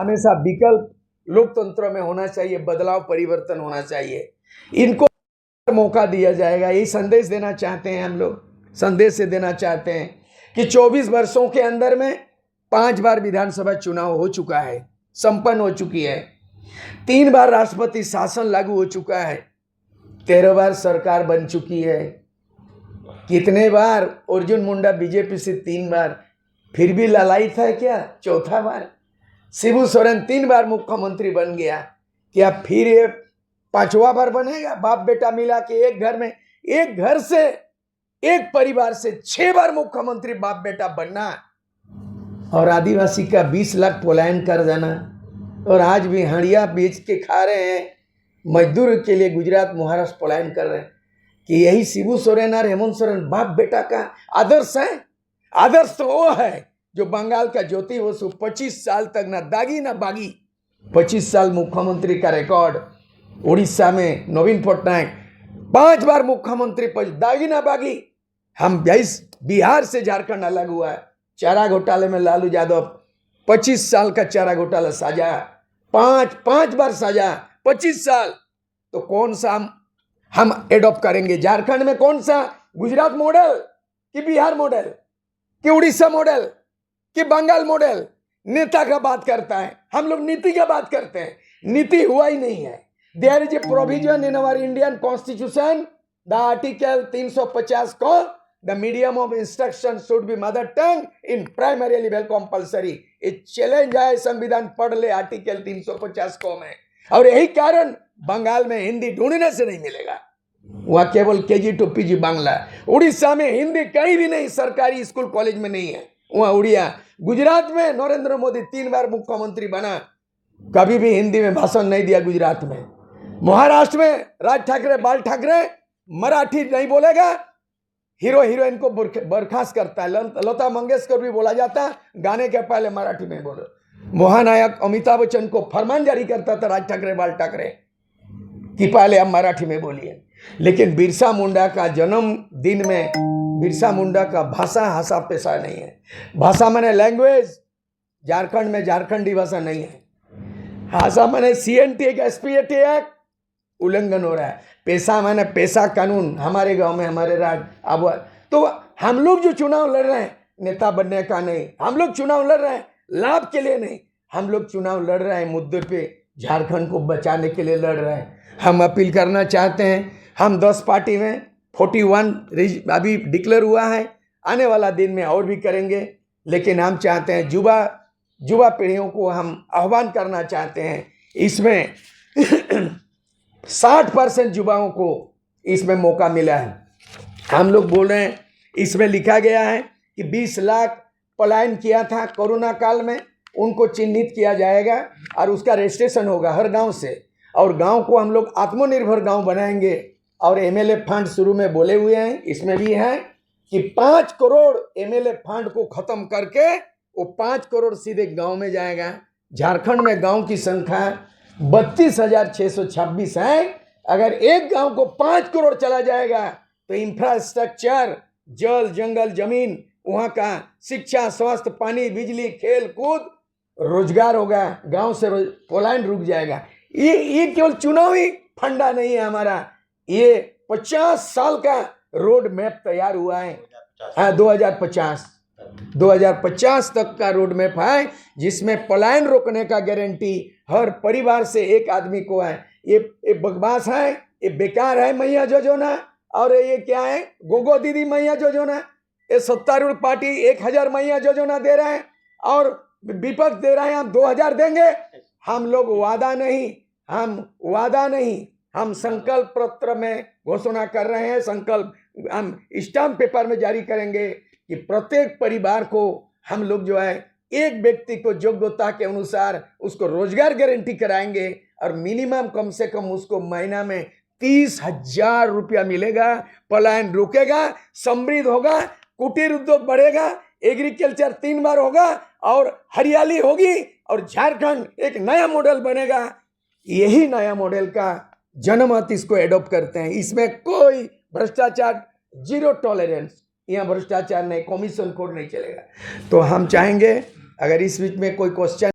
हमेशा विकल्प लोकतंत्र में होना चाहिए, बदलाव परिवर्तन होना चाहिए, इनको मौका दिया जाएगा। यही संदेश देना चाहते हैं हम लोग। संदेश से देना चाहते हैं कि 24 वर्षों के अंदर में 5 बार विधानसभा चुनाव हो चुका है, संपन्न हो चुकी है, 3 बार राष्ट्रपति शासन लागू हो चुका है, 13 बार सरकार बन चुकी है। कितने बार अर्जुन मुंडा बीजेपी से 3 बार, फिर भी ललायत है क्या? चौथा बार। शिबू सोरेन 3 बार मुख्यमंत्री बन गया, क्या फिर ये 5वां बार बनेगा? बाप बेटा मिला के एक घर में, एक घर से, एक परिवार से 6 बार मुख्यमंत्री बाप बेटा बनना, और आदिवासी का 20 लाख पलायन कर जाना, और आज भी हड़िया बेच के खा रहे हैं, मजदूर के लिए गुजरात महाराष्ट्र पलायन कर रहे हैं। कि यही शिबू सोरेन और हेमंत सोरेन बाप बेटा का आदर्श है? आदर्श तो वो है जो बंगाल का ज्योति बसु 25 साल तक ना दागी ना बागी, 25 साल मुख्यमंत्री का रिकॉर्ड। उड़ीसा में नवीन पटनायक 5 बार मुख्यमंत्री, दागी ना बागी। हम बिहार से झारखंड अलग हुआ है, चारा घोटाले में लालू यादव 25 साल का चारा घोटाला साजा, 5 बार साजा, 25 साल। तो कौन सा हम एडॉप्ट करेंगे? झारखंड में कौन सा? गुजरात मॉडल कि बिहार मॉडल कि उड़ीसा मॉडल कि बंगाल मॉडल? नेता का बात करता है, हम लोग नीति का बात करते हैं। नीति हुआ ही नहीं है। There is a provision in our Indian constitution, the article 350 को, the medium of instruction should be mother tongue in primary level compulsory. ये चैलेंज है, संविधान पढ़ ले आर्टिकल 350 को में। और यही कारण बंगाल में हिंदी ढूंढने से नहीं मिलेगा, वहां केवल KG to PG Bangla. Orissa में हिंदी कहीं भी नहीं, सरकारी स्कूल कॉलेज में नहीं है, वहां उड़िया। गुजरात में नरेंद्र मोदी 3 बार मुख्यमंत्री बना, कभी भी हिंदी में भाषण नहीं दिया गुजरात में। महाराष्ट्र में राज ठाकरे, बाल ठाकरे मराठी नहीं बोलेगा, हीरो हीरोइन को बर्खास्त करता है। लता मंगेशकर भी बोला जाता है, गाने के पहले मराठी में बोलो। महानायक अमिताभ बच्चन को फरमान जारी करता था राज ठाकरे, बाल ठाकरे कि पहले हम मराठी में बोलिए। लेकिन बिरसा मुंडा का जन्मदिन में, बिरसा मुंडा का भाषा हासा पेशा नहीं है। भाषा माने लैंग्वेज, झारखंड में झारखंडी भाषा नहीं है। भाषा माने CNT एक SPAT एक्ट उल्लंघन हो रहा है। पैसा माने पैसा कानून हमारे गांव में, हमारे राज्य। अब तो हम लोग जो चुनाव लड़ रहे हैं नेता बनने का नहीं, हम लोग चुनाव लड़ रहे हैं लाभ के लिए नहीं, हम लोग चुनाव लड़ रहे हैं मुद्दे पे, झारखंड को बचाने के लिए लड़ रहे हैं। हम अपील करना चाहते हैं, हम 10 पार्टी में 41 अभी डिक्लेयर हुआ है, आने वाला दिन में और भी करेंगे। लेकिन हम चाहते हैं युवा पीढ़ियों को हम आह्वान करना चाहते हैं, इसमें 60% युवाओं को इसमें मौका मिला है। हम लोग बोल रहे हैं, इसमें लिखा गया है कि 20 लाख पलायन किया था कोरोना काल में, उनको चिन्हित किया जाएगा और उसका रजिस्ट्रेशन होगा हर गांव से, और गांव को हम लोग आत्मनिर्भर गांव बनाएंगे। और MLA फंड शुरू में बोले हुए हैं, इसमें भी है कि 5 करोड़ MLA फंड को खत्म करके वो 5 करोड़ सीधे गांव में जाएगा। झारखंड में गांव की संख्या 32,626 है। अगर एक गांव को 5 करोड़ चला जाएगा तो इंफ्रास्ट्रक्चर, जल जंगल जमीन, वहां का शिक्षा, स्वास्थ्य, पानी, बिजली, खेल कूद, रोजगार होगा, गांव से पलायन रुक जाएगा। ये केवल चुनावी फंडा नहीं है हमारा, ये 50 साल का रोड मैप तैयार हुआ है। हाँ, 2050 तक का रोड मैप है, जिसमें पलायन रोकने का गारंटी हर परिवार से एक आदमी को है। ये बकवास है, ये बेकार है मैया योजना। और ये क्या है, गोगो दीदी मैया योजना। ये सत्तारूढ़ पार्टी 1000 मैया योजना दे रहे हैं और विपक्ष दे रहे हैं हम 2000 देंगे। हम लोग वादा नहीं, हम संकल्प पत्र में घोषणा कर रहे हैं, संकल्प हम स्टाम्प पेपर में जारी करेंगे कि प्रत्येक परिवार को हम लोग जो है एक व्यक्ति को योग्यता के अनुसार उसको रोजगार गारंटी कराएंगे, और मिनिमम कम से कम उसको महीना में 30,000 रुपया मिलेगा। पलायन रुकेगा, समृद्ध होगा, कुटीर उद्योग बढ़ेगा, एग्रीकल्चर 3 बार होगा और हरियाली होगी, और झारखंड एक नया मॉडल बनेगा। यही नया मॉडल का जनमत इसको एडॉप्ट करते हैं। इसमें कोई भ्रष्टाचार, 0 टॉलरेंस, यहाँ भ्रष्टाचार नहीं, कमीशन कोड नहीं चलेगा। तो हम चाहेंगे, अगर इस बीच में कोई क्वेश्चन